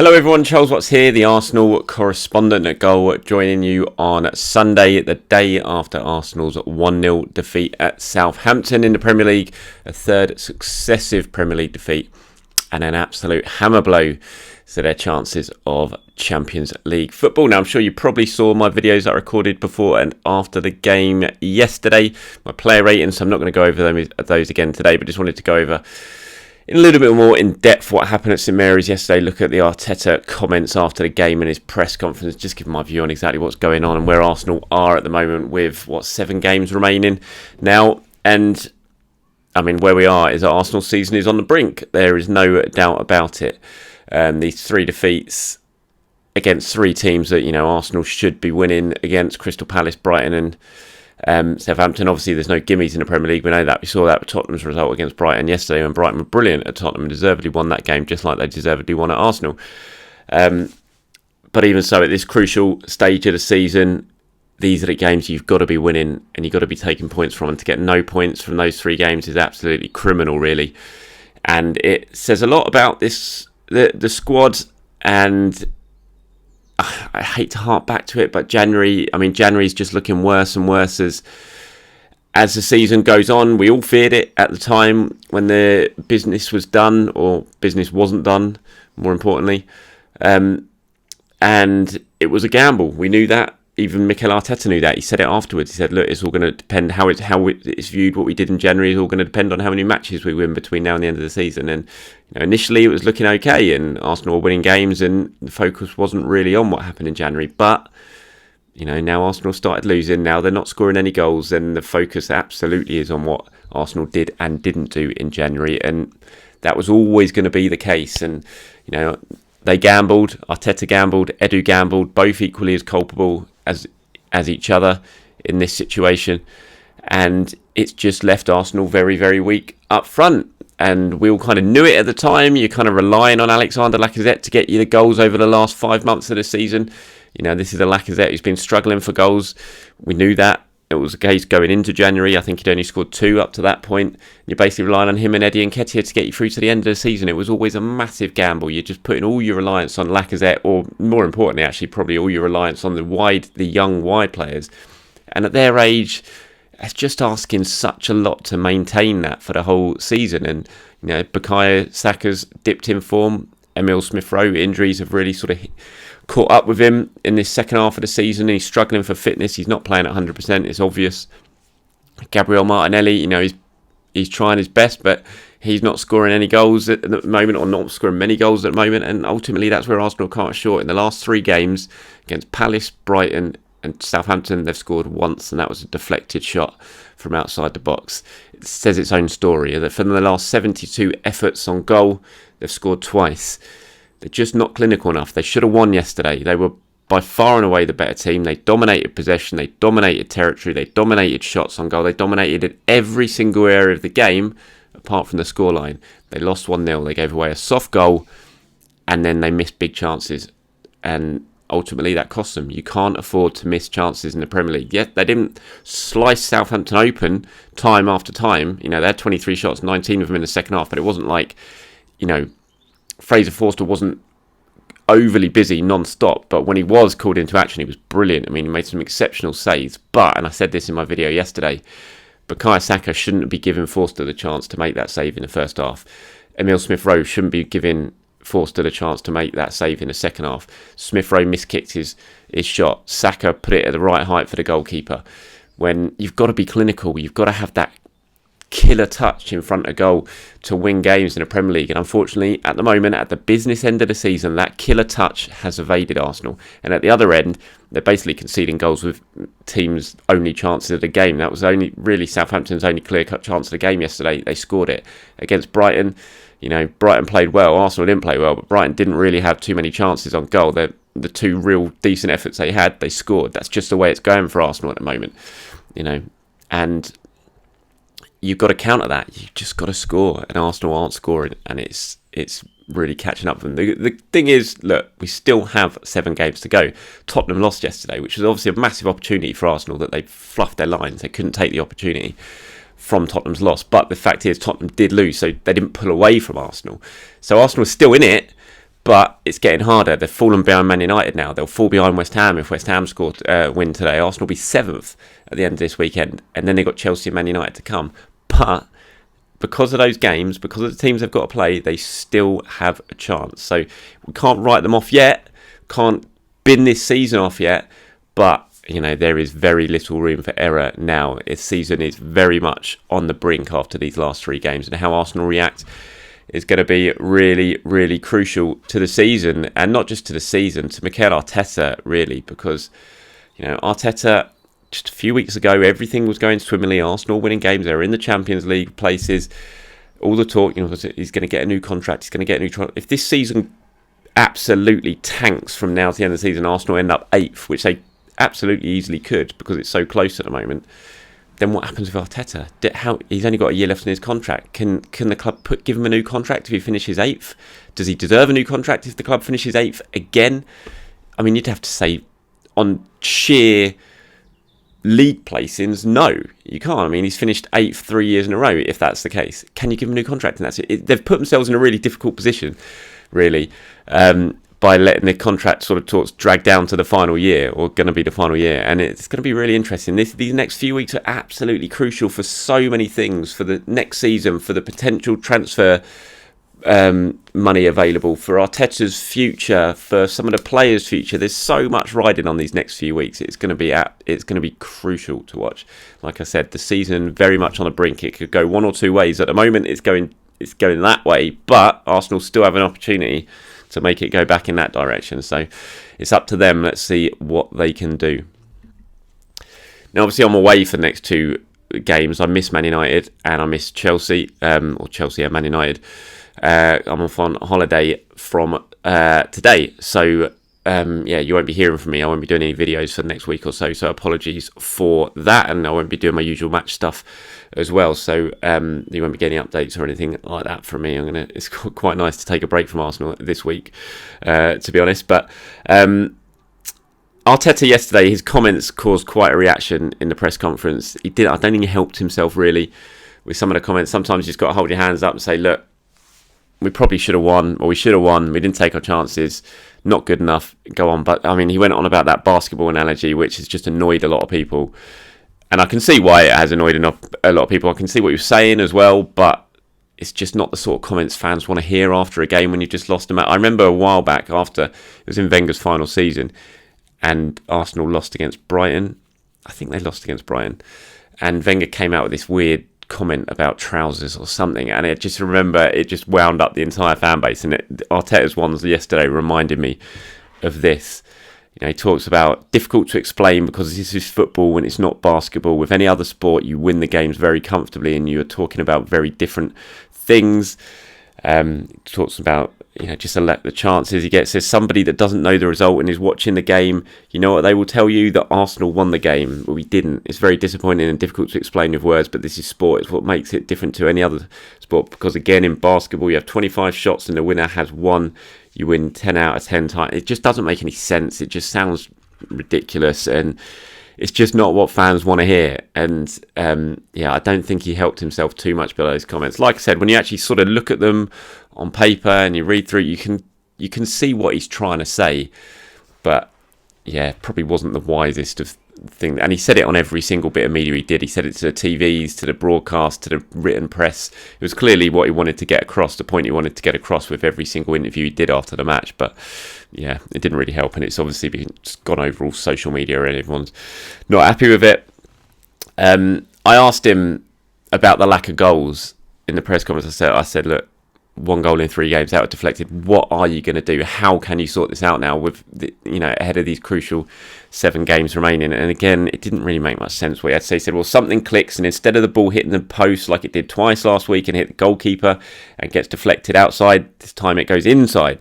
Hello everyone, Charles Watts here, the Arsenal correspondent at Goal, joining you on Sunday, the day after Arsenal's 1-0 defeat at Southampton in the Premier League, a third successive Premier League defeat and an absolute hammer blow to their chances of Champions League football. Now, I'm sure you probably saw my videos that I recorded before and after the game yesterday, my player ratings, so I'm not going to go over those again today, but just wanted to go over in a little bit more in depth what happened at St Mary's yesterday. Look at the Arteta comments after the game and his press conference. Just give my view on exactly what's going on and where Arsenal are at the moment with 7 games remaining now. And I mean, where we are is that Arsenal's season is on the brink. There is no doubt about it. These 3 defeats against 3 teams that Arsenal should be winning against: Crystal Palace, Brighton, and Southampton. Obviously, there's no gimmies in the Premier League. We know that. We saw that with Tottenham's result against Brighton yesterday, when Brighton were brilliant at Tottenham and deservedly won that game, just like they deservedly won at Arsenal. But even so, at this crucial stage of the season, these are the games you've got to be winning and you've got to be taking points from. And to get no points from those 3 games is absolutely criminal, really. And it says a lot about the squad. And I hate to harp back to it, but January's just looking worse and worse as the season goes on. We all feared it at the time when the business was done, or business wasn't done, more importantly. And it was a gamble. We knew that. Even Mikel Arteta knew that. He said it afterwards. He said, look, it's all going to depend how it's viewed. What we did in January is all going to depend on how many matches we win between now and the end of the season. And initially it was looking okay and Arsenal were winning games and the focus wasn't really on what happened in January. But now Arsenal started losing. Now they're not scoring any goals. And the focus absolutely is on what Arsenal did and didn't do in January. And that was always going to be the case. And they gambled. Arteta gambled. Edu gambled. Both equally as culpable as each other in this situation, and it's just left Arsenal very, very weak up front. And we all kind of knew it at the time. You're kind of relying on Alexander Lacazette to get you the goals over the last 5 months of the season. This is a Lacazette who's been struggling for goals. We knew that. It was the case going into January. I think he'd only scored 2 up to that point. You're basically relying on him and Eddie Nketiah to get you through to the end of the season. It was always a massive gamble. You're just putting all your reliance on Lacazette, or more importantly, actually, probably all your reliance on the young wide players. And at their age, it's just asking such a lot to maintain that for the whole season. And Bukayo Saka's dipped in form. Emile Smith-Rowe, injuries have really sort of caught up with him in this second half of the season. He's struggling for fitness. He's not playing at 100%. It's obvious. Gabriel Martinelli, he's trying his best, but he's not scoring any goals at the moment, or not scoring many goals at the moment. And ultimately, that's where Arsenal can't short. In the last 3 games against Palace, Brighton, and Southampton, they've scored once, and that was a deflected shot from outside the box. It says its own story. That from the last 72 efforts on goal, they've scored twice. They're just not clinical enough. They should have won yesterday. They were by far and away the better team. They dominated possession. They dominated territory. They dominated shots on goal. They dominated every single area of the game apart from the scoreline. They lost 1-0. They gave away a soft goal and then they missed big chances. And ultimately that cost them. You can't afford to miss chances in the Premier League. Yet they didn't slice Southampton open time after time. They had 23 shots, 19 of them in the second half, but it wasn't like, Fraser Forster wasn't overly busy non-stop, but when he was called into action, he was brilliant. He made some exceptional saves. But, and I said this in my video yesterday, Bukayo Saka shouldn't be giving Forster the chance to make that save in the first half. Emile Smith-Rowe shouldn't be giving Forster the chance to make that save in the second half. Smith-Rowe miskicked his shot. Saka put it at the right height for the goalkeeper. When you've got to be clinical, you've got to have that killer touch in front of goal to win games in the Premier League. And unfortunately, at the moment, at the business end of the season, that killer touch has evaded Arsenal. And at the other end, they're basically conceding goals with teams' only chances of the game. That was only really Southampton's only clear-cut chance of the game yesterday. They scored it against Brighton. Brighton played well. Arsenal didn't play well, but Brighton didn't really have too many chances on goal. The 2 real decent efforts they had, they scored. That's just the way it's going for Arsenal at the moment. And you've got to counter that. You've just got to score, and Arsenal aren't scoring, and it's really catching up with them. The thing is, look, we still have 7 games to go. Tottenham lost yesterday, which was obviously a massive opportunity for Arsenal that they fluffed their lines. They couldn't take the opportunity from Tottenham's loss. But the fact is, Tottenham did lose, so they didn't pull away from Arsenal. So Arsenal is still in it, But it's getting harder. They've fallen behind Man United now. They'll fall behind West Ham if West Ham win today. Arsenal will be 7th at the end of this weekend. And then they've got Chelsea and Man United to come. But because of those games, because of the teams they've got to play, they still have a chance. So we can't write them off yet. Can't bin this season off yet. But, there is very little room for error now. This season is very much on the brink after these last 3 games. And how Arsenal react is going to be really, really crucial to the season, and not just to the season, to Mikel Arteta, really, because, Arteta, just a few weeks ago, everything was going swimmingly. Arsenal winning games, they were in the Champions League places, all the talk, he's going to get a new contract, if this season absolutely tanks from now to the end of the season, Arsenal end up 8th, which they absolutely easily could, because it's so close at the moment, then what happens with Arteta? He's only got a year left in his contract. Can the club give him a new contract if he finishes 8th? Does he deserve a new contract if the club finishes 8th again? I mean, you'd have to say on sheer league placings, no, you can't. I mean, he's finished 8th 3 years in a row, if that's the case. Can you give him a new contract? And that's it. They've put themselves in a really difficult position, really, by letting the contract sort of talks drag down to the final year, or going to be the final year. And it's going to be really interesting. These next few weeks are absolutely crucial for so many things, for the next season, for the potential transfer money available, for Arteta's future, for some of the players' future. There's so much riding on these next few weeks. It's going to be crucial to watch. Like I said, the season very much on the brink. It could go one or two ways. At the moment, it's going that way, but Arsenal still have an opportunity to make it go back in that direction. So it's up to them. Let's see what they can do. Now, obviously, I'm away for the next 2 games. I miss Man United and I miss Chelsea, or Chelsea and Man United. I'm off on holiday from today. So, you won't be hearing from me. I won't be doing any videos for the next week or so. So apologies for that. And I won't be doing my usual match stuff as well. So you won't be getting updates or anything like that from me. It's quite nice to take a break from Arsenal this week, to be honest. But Arteta yesterday, his comments caused quite a reaction in the press conference. I don't think he helped himself really with some of the comments. Sometimes you just got to hold your hands up and say, look, we probably should have won, or we should have won. We didn't take our chances. Not good enough. Go on. But I mean, he went on about that basketball analogy, which has just annoyed a lot of people. And I can see why it has annoyed a lot of people. I can see what you're saying as well, but it's just not the sort of comments fans want to hear after a game when you've just lost a match. I remember a while back, after it was in Wenger's final season, and Arsenal lost against Brighton. I think they lost against Brighton. And Wenger came out with this weird comment about trousers or something, and it just wound up the entire fan base. And Arteta's ones yesterday reminded me of this. He talks about difficult to explain because this is football and it's not basketball. With any other sport, you win the games very comfortably, and you're talking about very different things. Talks about just the chances he gets. There's somebody that doesn't know the result and is watching the game. You know what they will tell you? That Arsenal won the game, but we didn't. It's very disappointing and difficult to explain with words, but this is sport. It's what makes it different to any other sport, because again, in basketball, you have 25 shots and the winner has 1. You win 10 out of 10 times. It just doesn't make any sense. It just sounds ridiculous, and it's just not what fans want to hear. And I don't think he helped himself too much by those comments. Like I said, when you actually sort of look at them on paper and you read through, you can see what he's trying to say. But yeah, probably wasn't the wisest of things. And he said it on every single bit of media he did. He said it to the TVs, to the broadcast, to the written press. It was clearly what he wanted to get across, the point he wanted to get across with every single interview he did after the match. But yeah, it didn't really help, and it's obviously gone over all social media and everyone's not happy with it. I asked him about the lack of goals in the press conference. I said, look, 1 goal in 3 games out of deflected. What are you going to do? How can you sort this out now with ahead of these crucial 7 games remaining? And again, it didn't really make much sense. What he had to say, he said, well, something clicks, and instead of the ball hitting the post like it did twice last week and hit the goalkeeper and gets deflected outside, this time it goes inside.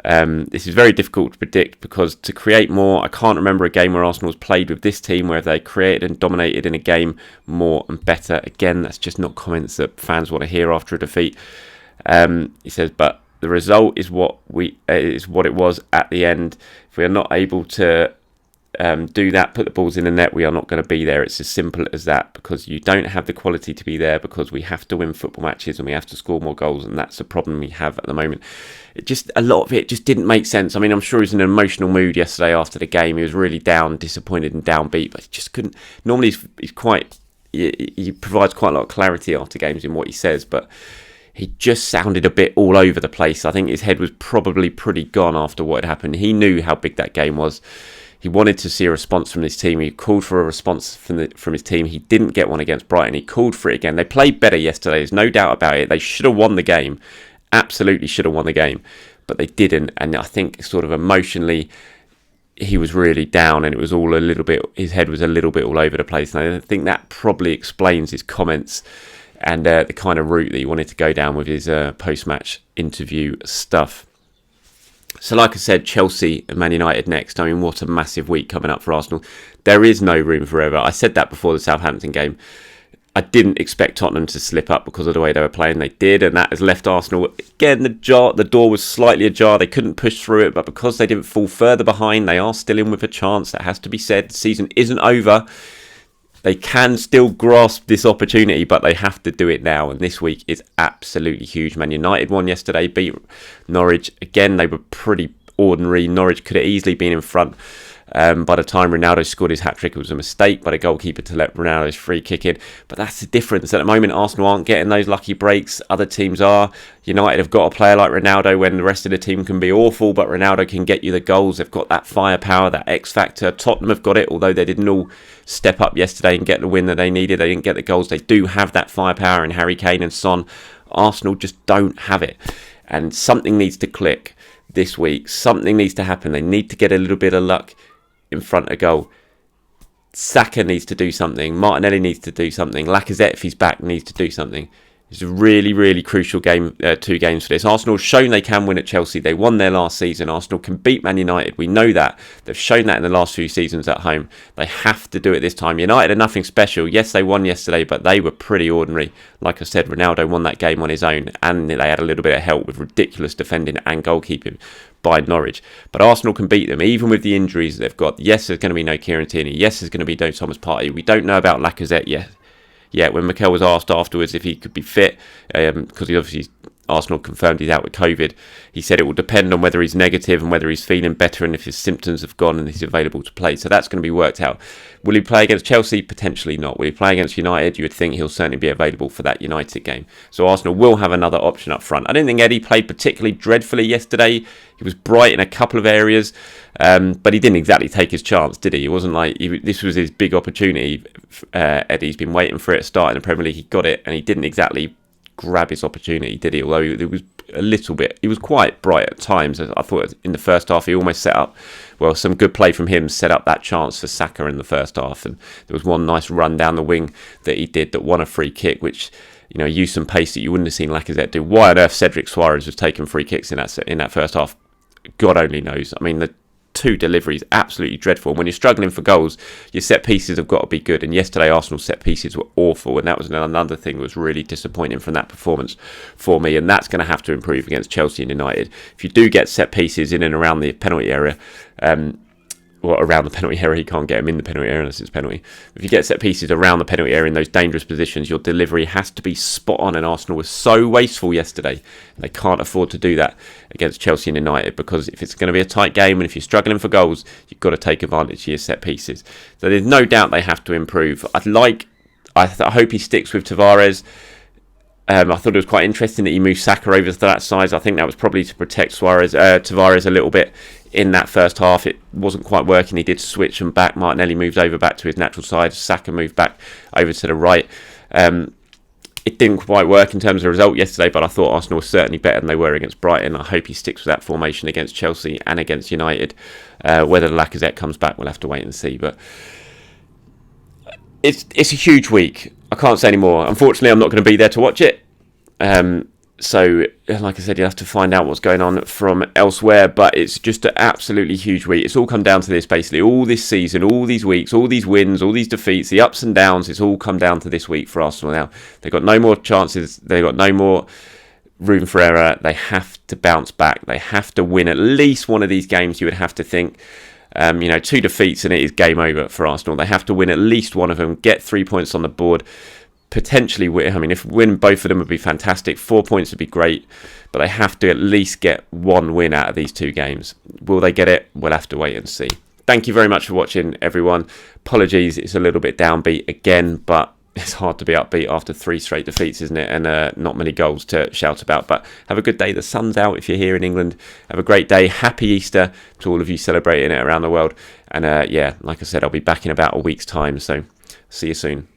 This is very difficult to predict, because to create more, I can't remember a game where Arsenal's played with this team where they created and dominated in a game more and better. Again, that's just not comments that fans want to hear after a defeat. He says, but the result is what it was at the end. If we are not able to do that, put the balls in the net, we are not going to be there. It's as simple as that, because you don't have the quality to be there, because we have to win football matches and we have to score more goals, and that's the problem we have at the moment. A lot of it just didn't make sense. I mean, I'm sure he was in an emotional mood yesterday after the game. He was really down, disappointed and downbeat, but he just couldn't. Normally he's quite, he provides quite a lot of clarity after games in what he says, but he just sounded a bit all over the place. I think his head was probably pretty gone after what had happened. He knew how big that game was. He wanted to see a response from his team. He called for a response from his team. He didn't get one against Brighton. He called for it again. They played better yesterday. There's no doubt about it. They should have won the game. Absolutely should have won the game. But they didn't. And I think sort of emotionally, he was really down, and it was all a little bit, his head was a little bit all over the place. And I think that probably explains his comments and the kind of route that he wanted to go down with his post-match interview stuff. So like I said, Chelsea and Man United next. I mean, what a massive week coming up for Arsenal. There is no room for error. I said that before the Southampton game. I didn't expect Tottenham to slip up because of the way they were playing. They did, and that has left Arsenal. Again, the door was slightly ajar. They couldn't push through it, but because they didn't fall further behind, they are still in with a chance. That has to be said. The season isn't over. They can still grasp this opportunity, but they have to do it now. And this week is absolutely huge. Man United won yesterday, beat Norwich. Again, they were pretty ordinary. Norwich could have easily been in front. By the time Ronaldo scored his hat-trick, it was a mistake by the goalkeeper to let Ronaldo's free kick in. But that's the difference. At the moment, Arsenal aren't getting those lucky breaks. Other teams are. United have got a player like Ronaldo when the rest of the team can be awful, but Ronaldo can get you the goals. They've got that firepower, that X-factor. Tottenham have got it, although they didn't all step up yesterday and get the win that they needed. They didn't get the goals. They do have that firepower in Harry Kane and Son. Arsenal just don't have it. And something needs to click this week. Something needs to happen. They need to get a little bit of luck in front of goal. Saka needs to do something. Martinelli needs to do something. Lacazette, if he's back, needs to do something. It's a really, really crucial game. 2 games for this. Arsenal have shown they can win at Chelsea. They won their last season. Arsenal can beat Man United. We know that. They've shown that in the last few seasons at home. They have to do it this time. United are nothing special. Yes, they won yesterday, but they were pretty ordinary. Like I said, Ronaldo won that game on his own, and they had a little bit of help with ridiculous defending and goalkeeping by Norwich. But Arsenal can beat them, even with the injuries they've got. Yes, there's going to be no Kieran Tierney. Yes, there's going to be no Thomas Partey. We don't know about Lacazette yet. Yeah, when Mikel was asked afterwards if he could be fit, because he obviously, Arsenal confirmed he's out with COVID, he said it will depend on whether he's negative and whether he's feeling better and if his symptoms have gone and he's available to play. So that's going to be worked out. Will he play against Chelsea? Potentially not. Will he play against United? You would think he'll certainly be available for that United game. So Arsenal will have another option up front. I didn't think Eddie played particularly dreadfully yesterday. He was bright in a couple of areas, but he didn't exactly take his chance, did he? It wasn't like this was his big opportunity. Eddie's been waiting for it to start in the Premier League. He got it, and he didn't exactly grab his opportunity, did he? Although it was a little bit, he was quite bright at times. I thought in the first half he almost set up, well, some good play from him set up that chance for Saka in the first half, and there was one nice run down the wing that he did that won a free kick, which, you know, used some pace that you wouldn't have seen Lacazette do. Why on earth Cedric Suarez was taking free kicks in that first half, God only knows. I mean, the 2 deliveries, absolutely dreadful. When you're struggling for goals, your set pieces have got to be good. And yesterday, Arsenal's set pieces were awful. And that was another thing that was really disappointing from that performance for me. And that's going to have to improve against Chelsea and United. If you do get set pieces in and around the penalty area, around the penalty area, you can't get them in the penalty area unless it's penalty. If you get set pieces around the penalty area in those dangerous positions, your delivery has to be spot on, and Arsenal was so wasteful yesterday. They can't afford to do that against Chelsea and United, because if it's going to be a tight game and if you're struggling for goals, you've got to take advantage of your set pieces. So there's no doubt they have to improve. I hope he sticks with Tavares. I thought it was quite interesting that he moved Saka over to that side. I think that was probably to protect Tavares a little bit in that first half. It wasn't quite working. He did switch them back. Martinelli moved over back to his natural side. Saka moved back over to the right. It didn't quite work in terms of result yesterday, but I thought Arsenal was certainly better than they were against Brighton. I hope he sticks with that formation against Chelsea and against United. Whether Lacazette comes back, we'll have to wait and see. But it's a huge week. I can't say any more. Unfortunately, I'm not going to be there to watch it. So, like I said, you have to find out what's going on from elsewhere. But it's just an absolutely huge week. It's all come down to this, basically. All this season, all these weeks, all these wins, all these defeats, the ups and downs, it's all come down to this week for Arsenal now. They've got no more chances. They've got no more room for error. They have to bounce back. They have to win at least one of these games, you would have to think. 2 defeats and it is game over for Arsenal. They have to win at least one of them, get 3 points on the board, potentially win. I mean, if win both of them would be fantastic. 4 points would be great, but they have to at least get one win out of these 2 games. Will they get it? We'll have to wait and see. Thank you very much for watching, everyone. Apologies, it's a little bit downbeat again, but it's hard to be upbeat after 3 straight defeats, isn't it? And not many goals to shout about. But have a good day. The sun's out if you're here in England. Have a great day. Happy Easter to all of you celebrating it around the world. And like I said, I'll be back in about a week's time. So see you soon.